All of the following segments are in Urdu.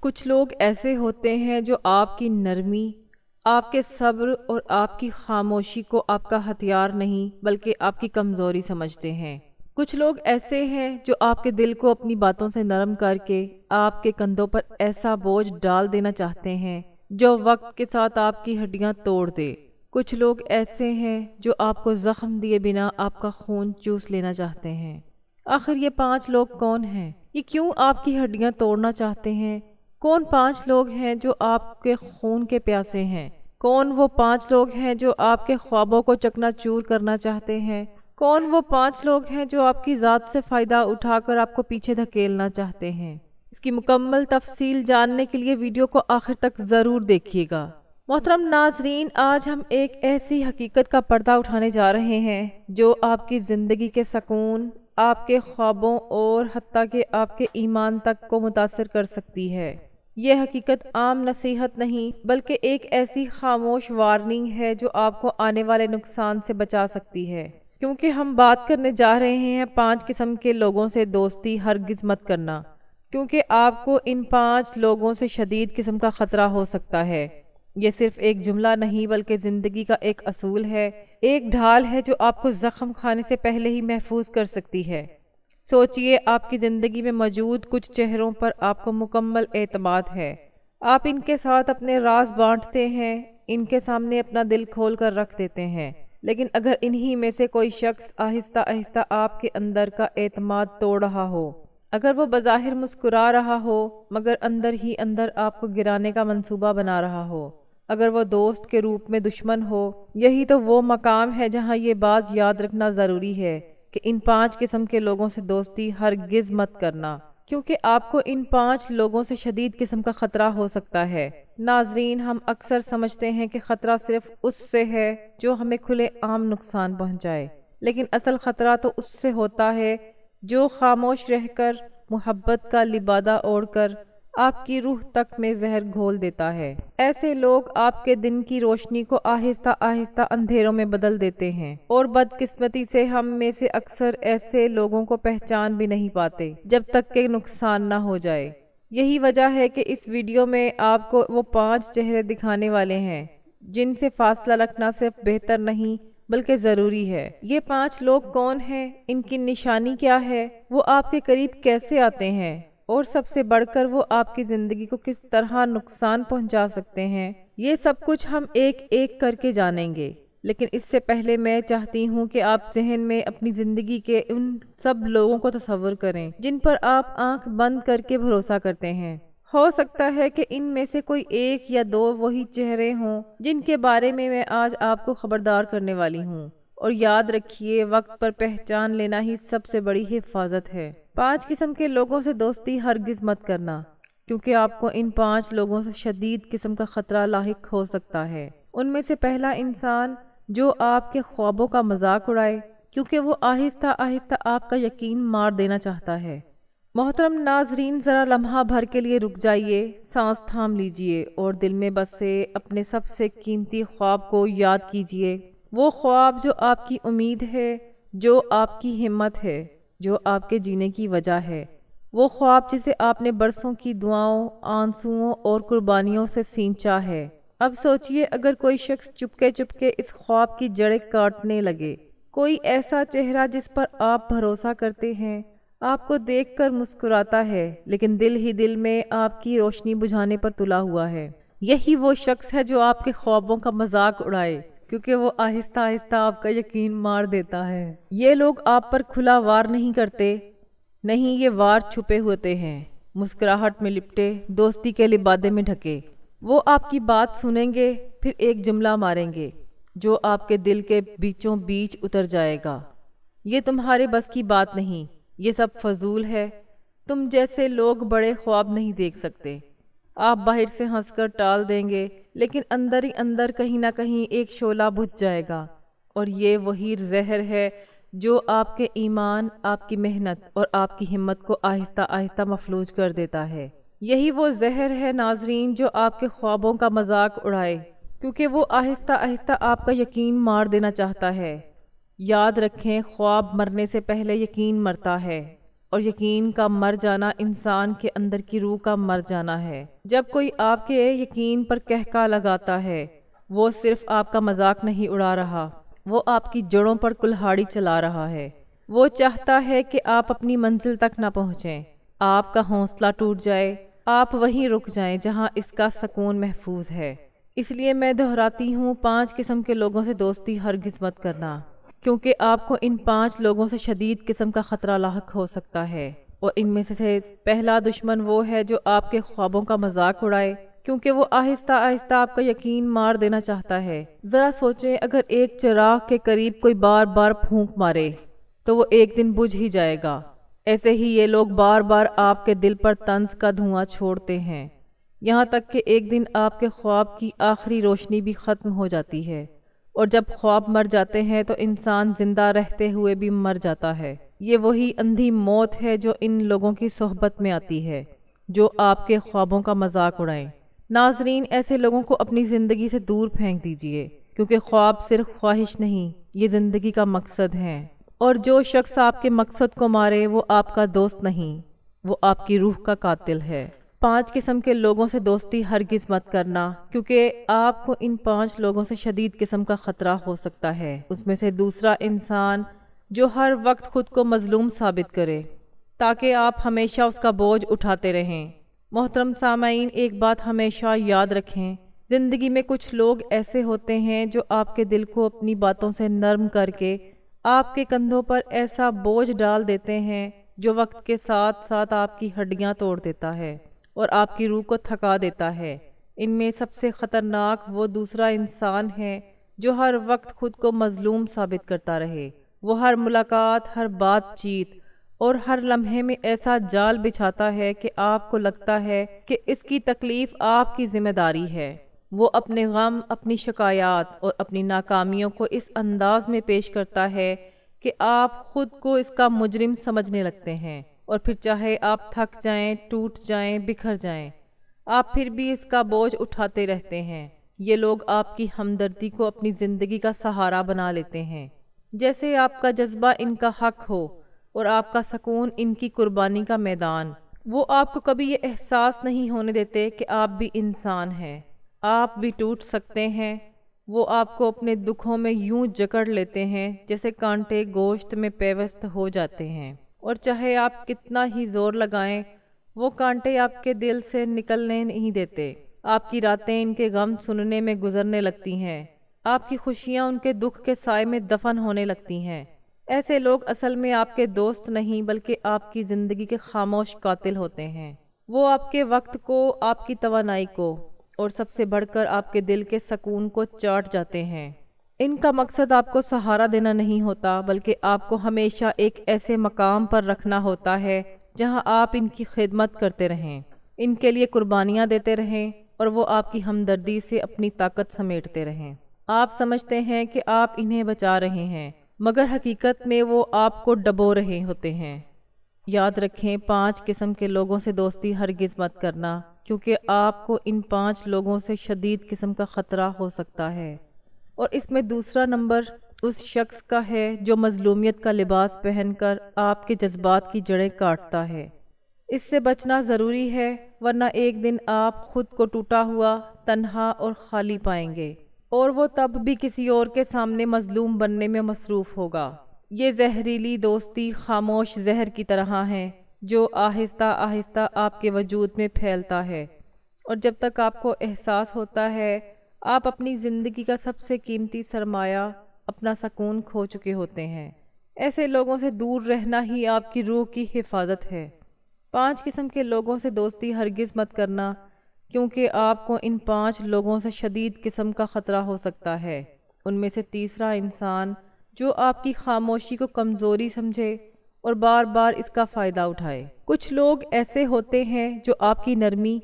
کچھ لوگ ایسے ہوتے ہیں جو آپ کی نرمی، آپ کے صبر اور آپ کی خاموشی کو آپ کا ہتھیار نہیں بلکہ آپ کی کمزوری سمجھتے ہیں۔ کچھ لوگ ایسے ہیں جو آپ کے دل کو اپنی باتوں سے نرم کر کے آپ کے کندھوں پر ایسا بوجھ ڈال دینا چاہتے ہیں جو وقت کے ساتھ آپ کی ہڈیاں توڑ دے۔ کچھ لوگ ایسے ہیں جو آپ کو زخم دیے بنا آپ کا خون چوس لینا چاہتے ہیں۔ آخر یہ 5 لوگ کون ہیں؟ یہ کیوں آپ کی ہڈیاں توڑنا چاہتے ہیں؟ کون 5 لوگ ہیں جو آپ کے خون کے پیاسے ہیں؟ کون وہ 5 لوگ ہیں جو آپ کے خوابوں کو چکنا چور کرنا چاہتے ہیں؟ کون وہ 5 لوگ ہیں جو آپ کی ذات سے فائدہ اٹھا کر آپ کو پیچھے دھکیلنا چاہتے ہیں؟ اس کی مکمل تفصیل جاننے کے لیے ویڈیو کو آخر تک ضرور دیکھیے گا۔ محترم ناظرین، آج ہم ایک ایسی حقیقت کا پردہ اٹھانے جا رہے ہیں جو آپ کی زندگی کے سکون، آپ کے خوابوں اور حتیٰ کہ آپ کے ایمان تک کو متاثر کر سکتی ہے۔ یہ حقیقت عام نصیحت نہیں بلکہ ایک ایسی خاموش وارننگ ہے جو آپ کو آنے والے نقصان سے بچا سکتی ہے، کیونکہ ہم بات کرنے جا رہے ہیں 5 قسم کے لوگوں سے دوستی ہرگز مت کرنا، کیونکہ آپ کو ان 5 لوگوں سے شدید قسم کا خطرہ ہو سکتا ہے۔ یہ صرف ایک جملہ نہیں بلکہ زندگی کا ایک اصول ہے، ایک ڈھال ہے جو آپ کو زخم کھانے سے پہلے ہی محفوظ کر سکتی ہے۔ سوچئے، آپ کی زندگی میں موجود کچھ چہروں پر آپ کو مکمل اعتماد ہے۔ آپ ان کے ساتھ اپنے راز بانٹتے ہیں، ان کے سامنے اپنا دل کھول کر رکھ دیتے ہیں، لیکن اگر انہی میں سے کوئی شخص آہستہ آہستہ آپ کے اندر کا اعتماد توڑ رہا ہو، اگر وہ بظاہر مسکرا رہا ہو مگر اندر ہی اندر آپ کو گرانے کا منصوبہ بنا رہا ہو، اگر وہ دوست کے روپ میں دشمن ہو، یہی تو وہ مقام ہے جہاں یہ بات یاد رکھنا ضروری ہے کہ ان 5 قسم کے لوگوں سے دوستی ہرگز مت کرنا، کیونکہ آپ کو ان 5 لوگوں سے شدید قسم کا خطرہ ہو سکتا ہے۔ ناظرین، ہم اکثر سمجھتے ہیں کہ خطرہ صرف اس سے ہے جو ہمیں کھلے عام نقصان پہنچائے، لیکن اصل خطرہ تو اس سے ہوتا ہے جو خاموش رہ کر، محبت کا لبادہ اوڑھ کر آپ کی روح تک میں زہر گھول دیتا ہے۔ ایسے لوگ آپ کے دن کی روشنی کو آہستہ آہستہ اندھیروں میں بدل دیتے ہیں، اور بدقسمتی سے ہم میں سے اکثر ایسے لوگوں کو پہچان بھی نہیں پاتے جب تک کہ نقصان نہ ہو جائے۔ یہی وجہ ہے کہ اس ویڈیو میں آپ کو وہ 5 چہرے دکھانے والے ہیں جن سے فاصلہ رکھنا صرف بہتر نہیں بلکہ ضروری ہے۔ یہ 5 لوگ کون ہیں؟ ان کی نشانی کیا ہے؟ وہ آپ کے قریب کیسے آتے ہیں؟ اور سب سے بڑھ کر وہ آپ کی زندگی کو کس طرح نقصان پہنچا سکتے ہیں؟ یہ سب کچھ ہم ایک ایک کر کے جانیں گے، لیکن اس سے پہلے میں چاہتی ہوں کہ آپ ذہن میں اپنی زندگی کے ان سب لوگوں کو تصور کریں جن پر آپ آنکھ بند کر کے بھروسہ کرتے ہیں۔ ہو سکتا ہے کہ ان میں سے کوئی 1 یا 2 وہی چہرے ہوں جن کے بارے میں آج آپ کو خبردار کرنے والی ہوں، اور یاد رکھیے، وقت پر پہچان لینا ہی سب سے بڑی حفاظت ہے۔ 5 قسم کے لوگوں سے دوستی ہرگز مت کرنا، کیونکہ آپ کو ان 5 لوگوں سے شدید قسم کا خطرہ لاحق ہو سکتا ہے۔ ان میں سے پہلا انسان جو آپ کے خوابوں کا مذاق اڑائے، کیونکہ وہ آہستہ آہستہ آپ کا یقین مار دینا چاہتا ہے۔ محترم ناظرین، ذرا لمحہ بھر کے لیے رک جائیے، سانس تھام لیجئے اور دل میں بسے اپنے سب سے قیمتی خواب کو یاد کیجئے۔ وہ خواب جو آپ کی امید ہے، جو آپ کی ہمت ہے، جو آپ کے جینے کی وجہ ہے۔ وہ خواب جسے آپ نے برسوں کی دعاؤں، آنسوؤں اور قربانیوں سے سینچا ہے۔ اب سوچئے، اگر کوئی شخص چپکے چپکے اس خواب کی جڑیں کاٹنے لگے، کوئی ایسا چہرہ جس پر آپ بھروسہ کرتے ہیں، آپ کو دیکھ کر مسکراتا ہے لیکن دل ہی دل میں آپ کی روشنی بجھانے پر تلا ہوا ہے، یہی وہ شخص ہے جو آپ کے خوابوں کا مذاق اڑائے، کیونکہ وہ آہستہ آہستہ آپ کا یقین مار دیتا ہے۔ یہ لوگ آپ پر کھلا وار نہیں کرتے، نہیں، یہ وار چھپے ہوتے ہیں، مسکراہٹ میں لپٹے، دوستی کے لبادے میں ڈھکے۔ وہ آپ کی بات سنیں گے، پھر ایک جملہ ماریں گے جو آپ کے دل کے بیچوں بیچ اتر جائے گا۔ یہ تمہارے بس کی بات نہیں، یہ سب فضول ہے، تم جیسے لوگ بڑے خواب نہیں دیکھ سکتے۔ آپ باہر سے ہنس کر ٹال دیں گے، لیکن اندر ہی اندر کہیں نہ کہیں ایک شعلہ بجھ جائے گا، اور یہ وہی زہر ہے جو آپ کے ایمان، آپ کی محنت اور آپ کی ہمت کو آہستہ آہستہ مفلوج کر دیتا ہے۔ یہی وہ زہر ہے ناظرین جو آپ کے خوابوں کا مذاق اڑائے، کیونکہ وہ آہستہ آہستہ آپ کا یقین مار دینا چاہتا ہے۔ یاد رکھیں، خواب مرنے سے پہلے یقین مرتا ہے۔ اور یقین کا مر جانا انسان کے اندر کی روح کا مر جانا ہے۔ جب کوئی آپ کے یقین پر کہکا لگاتا ہے، وہ صرف آپ کا مذاق نہیں اڑا رہا، وہ آپ کی جڑوں پر کلہاڑی چلا رہا ہے۔ وہ چاہتا ہے کہ آپ اپنی منزل تک نہ پہنچیں، آپ کا حوصلہ ٹوٹ جائے، آپ وہیں رک جائیں جہاں اس کا سکون محفوظ ہے۔ اس لیے میں دہراتی ہوں، 5 قسم کے لوگوں سے دوستی ہرگز مت کرنا، کیونکہ آپ کو ان 5 لوگوں سے شدید قسم کا خطرہ لاحق ہو سکتا ہے۔ اور ان میں سے پہلا دشمن وہ ہے جو آپ کے خوابوں کا مذاق اڑائے، کیونکہ وہ آہستہ آہستہ آپ کا یقین مار دینا چاہتا ہے۔ ذرا سوچیں، اگر ایک چراغ کے قریب کوئی بار بار پھونک مارے تو وہ ایک دن بجھ ہی جائے گا۔ ایسے ہی یہ لوگ بار بار آپ کے دل پر طنز کا دھواں چھوڑتے ہیں، یہاں تک کہ ایک دن آپ کے خواب کی آخری روشنی بھی ختم ہو جاتی ہے۔ اور جب خواب مر جاتے ہیں تو انسان زندہ رہتے ہوئے بھی مر جاتا ہے۔ یہ وہی اندھی موت ہے جو ان لوگوں کی صحبت میں آتی ہے جو آپ کے خوابوں کا مذاق اڑائیں۔ ناظرین، ایسے لوگوں کو اپنی زندگی سے دور پھینک دیجئے، کیونکہ خواب صرف خواہش نہیں، یہ زندگی کا مقصد ہے۔ اور جو شخص آپ کے مقصد کو مارے وہ آپ کا دوست نہیں، وہ آپ کی روح کا قاتل ہے۔ 5 قسم کے لوگوں سے دوستی ہرگز مت کرنا، کیونکہ آپ کو ان 5 لوگوں سے شدید قسم کا خطرہ ہو سکتا ہے۔ اس میں سے دوسرا انسان جو ہر وقت خود کو مظلوم ثابت کرے تاکہ آپ ہمیشہ اس کا بوجھ اٹھاتے رہیں۔ محترم سامعین، ایک بات ہمیشہ یاد رکھیں، زندگی میں کچھ لوگ ایسے ہوتے ہیں جو آپ کے دل کو اپنی باتوں سے نرم کر کے آپ کے کندھوں پر ایسا بوجھ ڈال دیتے ہیں جو وقت کے ساتھ ساتھ آپ کی ہڈیاں توڑ دیتا ہے اور آپ کی روح کو تھکا دیتا ہے۔ ان میں سب سے خطرناک وہ دوسرا انسان ہے جو ہر وقت خود کو مظلوم ثابت کرتا رہے۔ وہ ہر ملاقات، ہر بات چیت اور ہر لمحے میں ایسا جال بچھاتا ہے کہ آپ کو لگتا ہے کہ اس کی تکلیف آپ کی ذمہ داری ہے۔ وہ اپنے غم، اپنی شکایات اور اپنی ناکامیوں کو اس انداز میں پیش کرتا ہے کہ آپ خود کو اس کا مجرم سمجھنے لگتے ہیں، اور پھر چاہے آپ تھک جائیں، ٹوٹ جائیں، بکھر جائیں، آپ پھر بھی اس کا بوجھ اٹھاتے رہتے ہیں۔ یہ لوگ آپ کی ہمدردی کو اپنی زندگی کا سہارا بنا لیتے ہیں، جیسے آپ کا جذبہ ان کا حق ہو اور آپ کا سکون ان کی قربانی کا میدان۔ وہ آپ کو کبھی یہ احساس نہیں ہونے دیتے کہ آپ بھی انسان ہیں، آپ بھی ٹوٹ سکتے ہیں۔ وہ آپ کو اپنے دکھوں میں یوں جکڑ لیتے ہیں جیسے کانٹے گوشت میں پیوست ہو جاتے ہیں، اور چاہے آپ کتنا ہی زور لگائیں، وہ کانٹے آپ کے دل سے نکلنے نہیں دیتے۔ آپ کی راتیں ان کے غم سننے میں گزرنے لگتی ہیں، آپ کی خوشیاں ان کے دکھ کے سائے میں دفن ہونے لگتی ہیں۔ ایسے لوگ اصل میں آپ کے دوست نہیں بلکہ آپ کی زندگی کے خاموش قاتل ہوتے ہیں۔ وہ آپ کے وقت کو، آپ کی توانائی کو اور سب سے بڑھ کر آپ کے دل کے سکون کو چاٹ جاتے ہیں۔ ان کا مقصد آپ کو سہارا دینا نہیں ہوتا بلکہ آپ کو ہمیشہ ایک ایسے مقام پر رکھنا ہوتا ہے جہاں آپ ان کی خدمت کرتے رہیں، ان کے لیے قربانیاں دیتے رہیں اور وہ آپ کی ہمدردی سے اپنی طاقت سمیٹتے رہیں۔ آپ سمجھتے ہیں کہ آپ انہیں بچا رہے ہیں، مگر حقیقت میں وہ آپ کو ڈبو رہے ہوتے ہیں۔ یاد رکھیں، 5 قسم کے لوگوں سے دوستی ہرگز مت کرنا، کیونکہ آپ کو ان 5 لوگوں سے شدید قسم کا خطرہ ہو سکتا ہے۔ اور اس میں دوسرا نمبر اس شخص کا ہے جو مظلومیت کا لباس پہن کر آپ کے جذبات کی جڑیں کاٹتا ہے۔ اس سے بچنا ضروری ہے، ورنہ ایک دن آپ خود کو ٹوٹا ہوا، تنہا اور خالی پائیں گے، اور وہ تب بھی کسی اور کے سامنے مظلوم بننے میں مصروف ہوگا۔ یہ زہریلی دوستی خاموش زہر کی طرح ہے جو آہستہ آہستہ آپ کے وجود میں پھیلتا ہے، اور جب تک آپ کو احساس ہوتا ہے آپ اپنی زندگی کا سب سے قیمتی سرمایہ، اپنا سکون کھو چکے ہوتے ہیں۔ ایسے لوگوں سے دور رہنا ہی آپ کی روح کی حفاظت ہے۔ 5 قسم کے لوگوں سے دوستی ہرگز مت کرنا، کیونکہ آپ کو ان 5 لوگوں سے شدید قسم کا خطرہ ہو سکتا ہے۔ ان میں سے تیسرا انسان جو آپ کی خاموشی کو کمزوری سمجھے اور بار بار اس کا فائدہ اٹھائے۔ کچھ لوگ ایسے ہوتے ہیں جو آپ کی نرمی،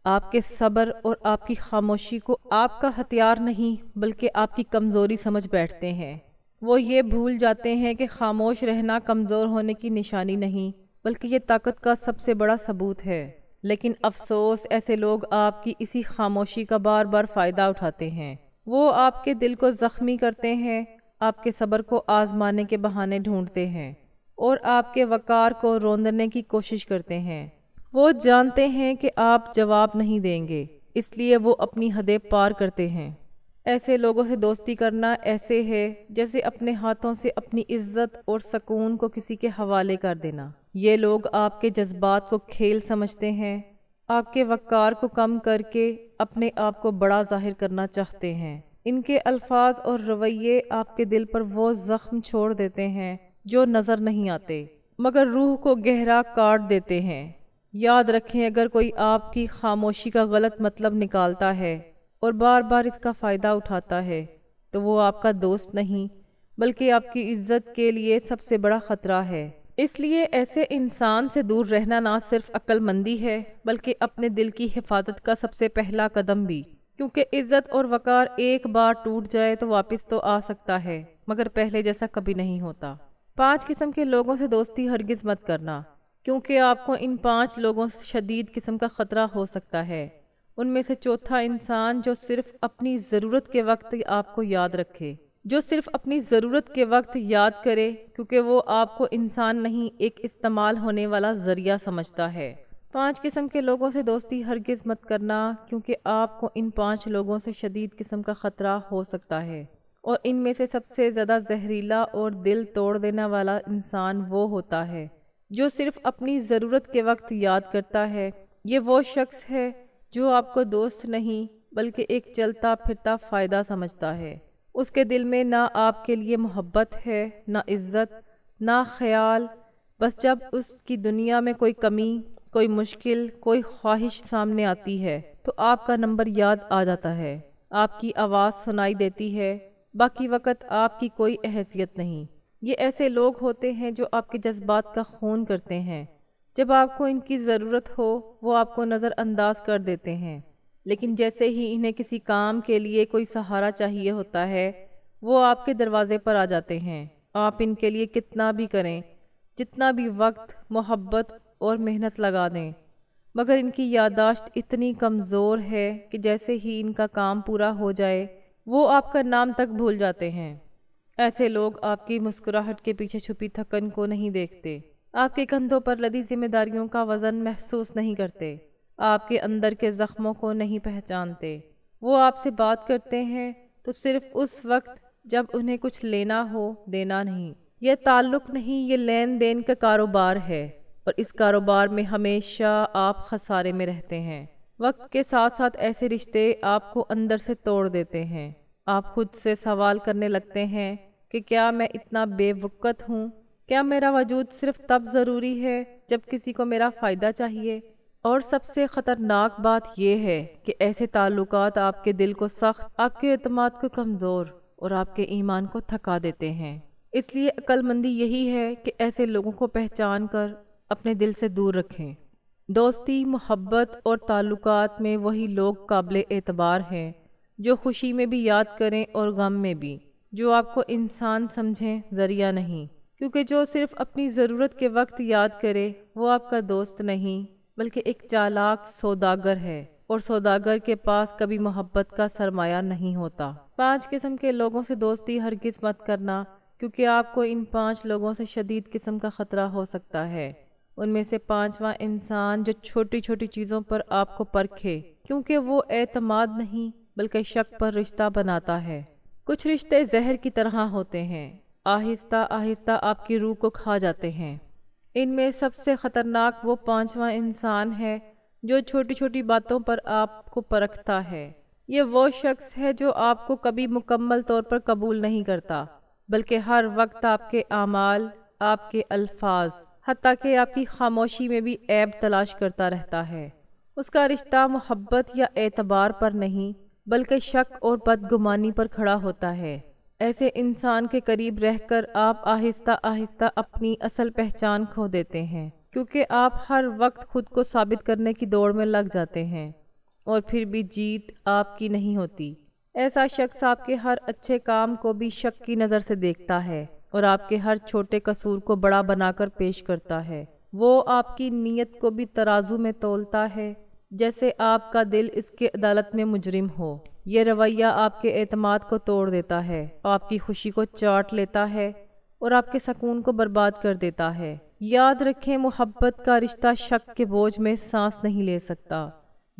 آپ کے صبر اور آپ کی خاموشی کو آپ کا ہتھیار نہیں بلکہ آپ کی کمزوری سمجھ بیٹھتے ہیں۔ وہ یہ بھول جاتے ہیں کہ خاموش رہنا کمزور ہونے کی نشانی نہیں بلکہ یہ طاقت کا سب سے بڑا ثبوت ہے۔ لیکن افسوس، ایسے لوگ آپ کی اسی خاموشی کا بار بار فائدہ اٹھاتے ہیں۔ وہ آپ کے دل کو زخمی کرتے ہیں، آپ کے صبر کو آزمانے کے بہانے ڈھونڈتے ہیں، اور آپ کے وقار کو روندنے کی کوشش کرتے ہیں۔ وہ جانتے ہیں کہ آپ جواب نہیں دیں گے، اس لیے وہ اپنی حدیں پار کرتے ہیں۔ ایسے لوگوں سے دوستی کرنا ایسے ہے جیسے اپنے ہاتھوں سے اپنی عزت اور سکون کو کسی کے حوالے کر دینا۔ یہ لوگ آپ کے جذبات کو کھیل سمجھتے ہیں، آپ کے وقار کو کم کر کے اپنے آپ کو بڑا ظاہر کرنا چاہتے ہیں۔ ان کے الفاظ اور رویے آپ کے دل پر وہ زخم چھوڑ دیتے ہیں جو نظر نہیں آتے مگر روح کو گہرا کاٹ دیتے ہیں۔ یاد رکھیں، اگر کوئی آپ کی خاموشی کا غلط مطلب نکالتا ہے اور بار بار اس کا فائدہ اٹھاتا ہے تو وہ آپ کا دوست نہیں بلکہ آپ کی عزت کے لیے سب سے بڑا خطرہ ہے۔ اس لیے ایسے انسان سے دور رہنا نہ صرف عقل مندی ہے بلکہ اپنے دل کی حفاظت کا سب سے پہلا قدم بھی، کیونکہ عزت اور وقار ایک بار ٹوٹ جائے تو واپس تو آ سکتا ہے مگر پہلے جیسا کبھی نہیں ہوتا۔ 5 قسم کے لوگوں سے دوستی ہرگز مت کرنا، کیونکہ آپ کو ان 5 لوگوں سے شدید قسم کا خطرہ ہو سکتا ہے۔ ان میں سے چوتھا انسان جو صرف اپنی ضرورت کے وقت آپ کو یاد رکھے، جو صرف اپنی ضرورت کے وقت یاد کرے، کیونکہ وہ آپ کو انسان نہیں ایک استعمال ہونے والا ذریعہ سمجھتا ہے۔ 5 قسم کے لوگوں سے دوستی ہرگز مت کرنا، کیونکہ آپ کو ان 5 لوگوں سے شدید قسم کا خطرہ ہو سکتا ہے، اور ان میں سے سب سے زیادہ زہریلا اور دل توڑ دینے والا انسان وہ ہوتا ہے جو صرف اپنی ضرورت کے وقت یاد کرتا ہے۔ یہ وہ شخص ہے جو آپ کو دوست نہیں بلکہ ایک چلتا پھرتا فائدہ سمجھتا ہے۔ اس کے دل میں نہ آپ کے لیے محبت ہے، نہ عزت، نہ خیال۔ بس جب اس کی دنیا میں کوئی کمی، کوئی مشکل، کوئی خواہش سامنے آتی ہے تو آپ کا نمبر یاد آ جاتا ہے، آپ کی آواز سنائی دیتی ہے، باقی وقت آپ کی کوئی اہمیت نہیں۔ یہ ایسے لوگ ہوتے ہیں جو آپ کے جذبات کا خون کرتے ہیں۔ جب آپ کو ان کی ضرورت ہو وہ آپ کو نظر انداز کر دیتے ہیں، لیکن جیسے ہی انہیں کسی کام کے لیے کوئی سہارا چاہیے ہوتا ہے وہ آپ کے دروازے پر آ جاتے ہیں۔ آپ ان کے لیے کتنا بھی کریں، جتنا بھی وقت، محبت اور محنت لگا دیں، مگر ان کی یادداشت اتنی کمزور ہے کہ جیسے ہی ان کا کام پورا ہو جائے وہ آپ کا نام تک بھول جاتے ہیں۔ ایسے لوگ آپ کی مسکراہٹ کے پیچھے چھپی تھکن کو نہیں دیکھتے، آپ کے کندھوں پر لدی ذمہ داریوں کا وزن محسوس نہیں کرتے، آپ کے اندر کے زخموں کو نہیں پہچانتے۔ وہ آپ سے بات کرتے ہیں تو صرف اس وقت جب انہیں کچھ لینا ہو، دینا نہیں۔ یہ تعلق نہیں، یہ لین دین کا کاروبار ہے، اور اس کاروبار میں ہمیشہ آپ خسارے میں رہتے ہیں۔ وقت کے ساتھ ساتھ ایسے رشتے آپ کو اندر سے توڑ دیتے ہیں۔ آپ خود سے سوال کرنے لگتے ہیں کہ کیا میں اتنا بے وقت ہوں؟ کیا میرا وجود صرف تب ضروری ہے جب کسی کو میرا فائدہ چاہیے؟ اور سب سے خطرناک بات یہ ہے کہ ایسے تعلقات آپ کے دل کو سخت، آپ کے اعتماد کو کمزور اور آپ کے ایمان کو تھکا دیتے ہیں۔ اس لیے عقل مندی یہی ہے کہ ایسے لوگوں کو پہچان کر اپنے دل سے دور رکھیں۔ دوستی، محبت اور تعلقات میں وہی لوگ قابل اعتبار ہیں جو خوشی میں بھی یاد کریں اور غم میں بھی، جو آپ کو انسان سمجھیں، ذریعہ نہیں، کیونکہ جو صرف اپنی ضرورت کے وقت یاد کرے وہ آپ کا دوست نہیں بلکہ ایک چالاک سوداگر ہے، اور سوداگر کے پاس کبھی محبت کا سرمایہ نہیں ہوتا۔ 5 قسم کے لوگوں سے دوستی ہرگز مت کرنا، کیونکہ آپ کو ان 5 لوگوں سے شدید قسم کا خطرہ ہو سکتا ہے۔ ان میں سے 5واں انسان جو چھوٹی چھوٹی چیزوں پر آپ کو پرکھے، کیونکہ وہ اعتماد نہیں بلکہ شک پر رشتہ بناتا ہے۔ کچھ رشتے زہر کی طرح ہوتے ہیں، آہستہ آہستہ آپ کی روح کو کھا جاتے ہیں۔ ان میں سب سے خطرناک وہ 5واں انسان ہے جو چھوٹی چھوٹی باتوں پر آپ کو پرکھتا ہے۔ یہ وہ شخص ہے جو آپ کو کبھی مکمل طور پر قبول نہیں کرتا بلکہ ہر وقت آپ کے اعمال، آپ کے الفاظ، حتیٰ کہ آپ کی خاموشی میں بھی عیب تلاش کرتا رہتا ہے۔ اس کا رشتہ محبت یا اعتبار پر نہیں بلکہ شک اور بدگمانی پر کھڑا ہوتا ہے۔ ایسے انسان کے قریب رہ کر آپ آہستہ آہستہ اپنی اصل پہچان کھو دیتے ہیں، کیونکہ آپ ہر وقت خود کو ثابت کرنے کی دوڑ میں لگ جاتے ہیں اور پھر بھی جیت آپ کی نہیں ہوتی۔ ایسا شخص آپ کے ہر اچھے کام کو بھی شک کی نظر سے دیکھتا ہے اور آپ کے ہر چھوٹے قصور کو بڑا بنا کر پیش کرتا ہے۔ وہ آپ کی نیت کو بھی ترازو میں تولتا ہے جیسے آپ کا دل اس کے عدالت میں مجرم ہو۔ یہ رویہ آپ کے اعتماد کو توڑ دیتا ہے، آپ کی خوشی کو چاٹ لیتا ہے اور آپ کے سکون کو برباد کر دیتا ہے۔ یاد رکھیں، محبت کا رشتہ شک کے بوجھ میں سانس نہیں لے سکتا۔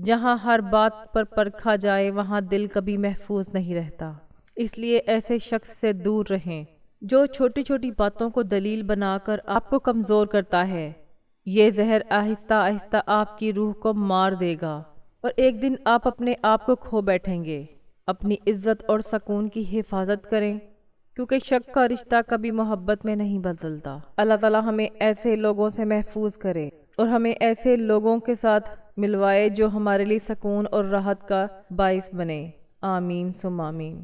جہاں ہر بات پر پرکھا جائے وہاں دل کبھی محفوظ نہیں رہتا۔ اس لیے ایسے شخص سے دور رہیں جو چھوٹی چھوٹی باتوں کو دلیل بنا کر آپ کو کمزور کرتا ہے۔ یہ زہر آہستہ آہستہ آپ کی روح کو مار دے گا اور ایک دن آپ اپنے آپ کو کھو بیٹھیں گے۔ اپنی عزت اور سکون کی حفاظت کریں، کیونکہ شک کا رشتہ کبھی محبت میں نہیں بدلتا۔ اللہ تعالی ہمیں ایسے لوگوں سے محفوظ کرے اور ہمیں ایسے لوگوں کے ساتھ ملوائے جو ہمارے لیے سکون اور راحت کا باعث بنے۔ آمین ثم آمین۔